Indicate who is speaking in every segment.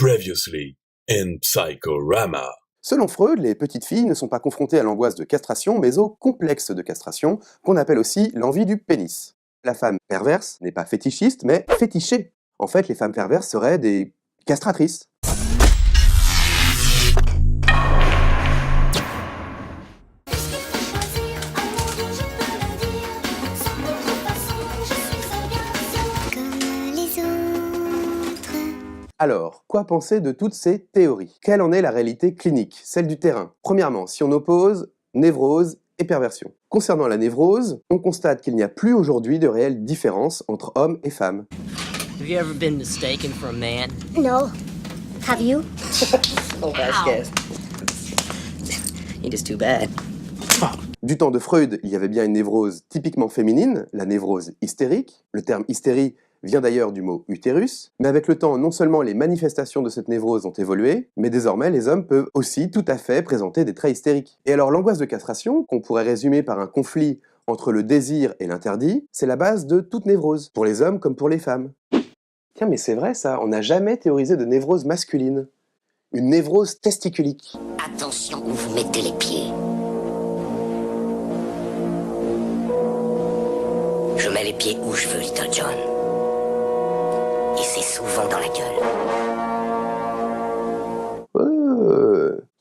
Speaker 1: Previously in Psychorama.
Speaker 2: Selon Freud, les petites filles ne sont pas confrontées à l'angoisse de castration, mais au complexe de castration, qu'on appelle aussi l'envie du pénis. La femme perverse n'est pas fétichiste, mais fétichée. En fait, les femmes perverses seraient des castratrices. Alors, quoi penser de toutes ces théories? Quelle en est la réalité clinique, celle du terrain? Premièrement, si on oppose névrose et perversion. Concernant la névrose, on constate qu'il n'y a plus aujourd'hui de réelle différence entre hommes et femmes.
Speaker 3: Have you ever been mistaken for a man?
Speaker 4: No. Have you?
Speaker 3: Oh, that's good. It is too bad.
Speaker 2: Du temps de Freud, il y avait bien une névrose typiquement féminine, la névrose hystérique. Le terme hystérie vient d'ailleurs du mot utérus, mais avec le temps, non seulement les manifestations de cette névrose ont évolué, mais désormais les hommes peuvent aussi tout à fait présenter des traits hystériques. Et alors l'angoisse de castration, qu'on pourrait résumer par un conflit entre le désir et l'interdit, c'est la base de toute névrose, pour les hommes comme pour les femmes. Tiens, mais c'est vrai ça, on n'a jamais théorisé de névrose masculine. Une névrose testiculique.
Speaker 4: Attention où vous mettez les pieds. Je mets les pieds où je veux, Little John. Et c'est souvent dans la gueule.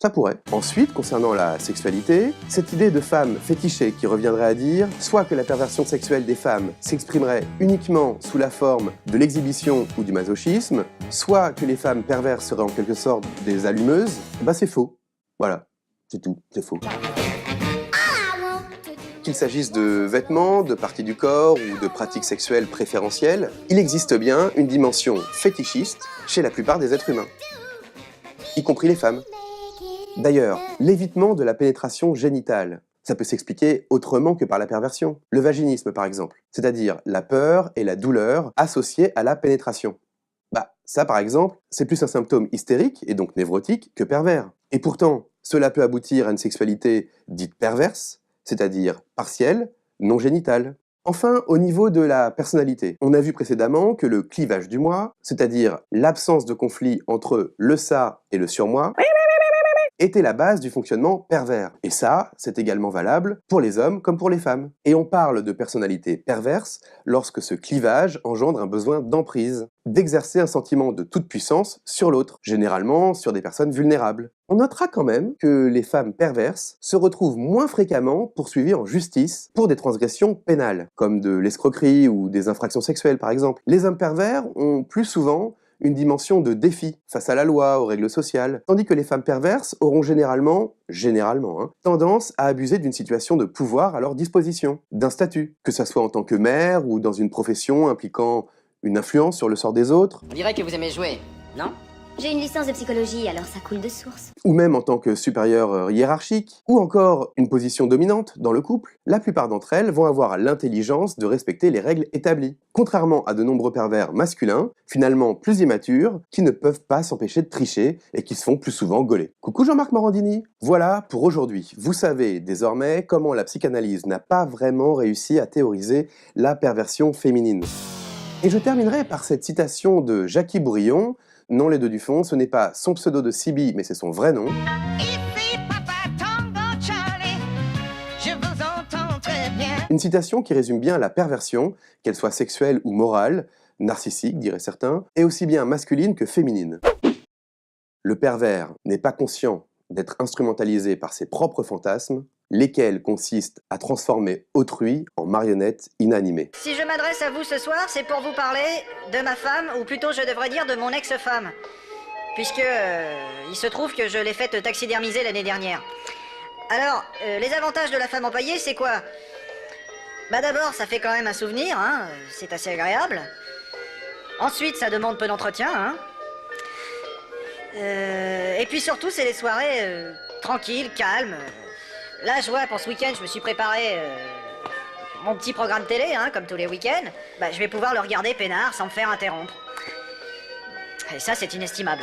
Speaker 2: Ça pourrait. Ensuite, concernant la sexualité, cette idée de femme fétichée qui reviendrait à dire soit que la perversion sexuelle des femmes s'exprimerait uniquement sous la forme de l'exhibition ou du masochisme, soit que les femmes perverses seraient en quelque sorte des allumeuses, bah c'est faux. Voilà, c'est tout, c'est faux. Qu'il s'agisse de vêtements, de parties du corps ou de pratiques sexuelles préférentielles, il existe bien une dimension fétichiste chez la plupart des êtres humains, y compris les femmes. D'ailleurs, l'évitement de la pénétration génitale, ça peut s'expliquer autrement que par la perversion. Le vaginisme par exemple, c'est-à-dire la peur et la douleur associées à la pénétration. Bah, ça par exemple, c'est plus un symptôme hystérique et donc névrotique que pervers. Et pourtant, cela peut aboutir à une sexualité dite perverse, c'est-à-dire partielle, non génitale. Enfin, au niveau de la personnalité, on a vu précédemment que le clivage du moi, c'est-à-dire l'absence de conflit entre le ça et le surmoi, était la base du fonctionnement pervers. Et ça, c'est également valable pour les hommes comme pour les femmes. Et on parle de personnalité perverse lorsque ce clivage engendre un besoin d'emprise, d'exercer un sentiment de toute puissance sur l'autre, généralement sur des personnes vulnérables. On notera quand même que les femmes perverses se retrouvent moins fréquemment poursuivies en justice pour des transgressions pénales, comme de l'escroquerie ou des infractions sexuelles par exemple. Les hommes pervers ont plus souvent une dimension de défi face à la loi, aux règles sociales, tandis que les femmes perverses auront généralement, tendance à abuser d'une situation de pouvoir à leur disposition, d'un statut, que ce soit en tant que mère ou dans une profession impliquant une influence sur le sort des autres.
Speaker 3: On dirait que vous aimez jouer, non?
Speaker 4: J'ai une licence de psychologie, alors ça coule de source.
Speaker 2: Ou même en tant que supérieure hiérarchique, ou encore une position dominante dans le couple, la plupart d'entre elles vont avoir l'intelligence de respecter les règles établies, contrairement à de nombreux pervers masculins, finalement plus immatures, qui ne peuvent pas s'empêcher de tricher et qui se font plus souvent gauler. Coucou Jean-Marc Morandini. Voilà pour aujourd'hui. Vous savez désormais comment la psychanalyse n'a pas vraiment réussi à théoriser la perversion féminine. Et je terminerai par cette citation de Jackie Bourillon. Non, les deux du fond, ce n'est pas son pseudo de Sibi, mais c'est son vrai nom. Une citation qui résume bien la perversion, qu'elle soit sexuelle ou morale, narcissique, diraient certains, et aussi bien masculine que féminine. Le pervers n'est pas conscient d'être instrumentalisé par ses propres fantasmes, lesquels consistent à transformer autrui en marionnette inanimée.
Speaker 5: Si je m'adresse à vous ce soir, c'est pour vous parler de ma femme, ou plutôt je devrais dire de mon ex-femme. Puisque il se trouve que je l'ai faite taxidermiser l'année dernière. Alors, les avantages de la femme empaillée, c'est quoi? Bah d'abord, ça fait quand même un souvenir, hein, c'est assez agréable. Ensuite, ça demande peu d'entretien, hein. Et puis surtout, c'est des soirées tranquilles, calmes. Là, je vois, pour ce week-end, je me suis préparé mon petit programme télé, hein, comme tous les week-ends. Bah, je vais pouvoir le regarder peinard sans me faire interrompre. Et ça, c'est inestimable.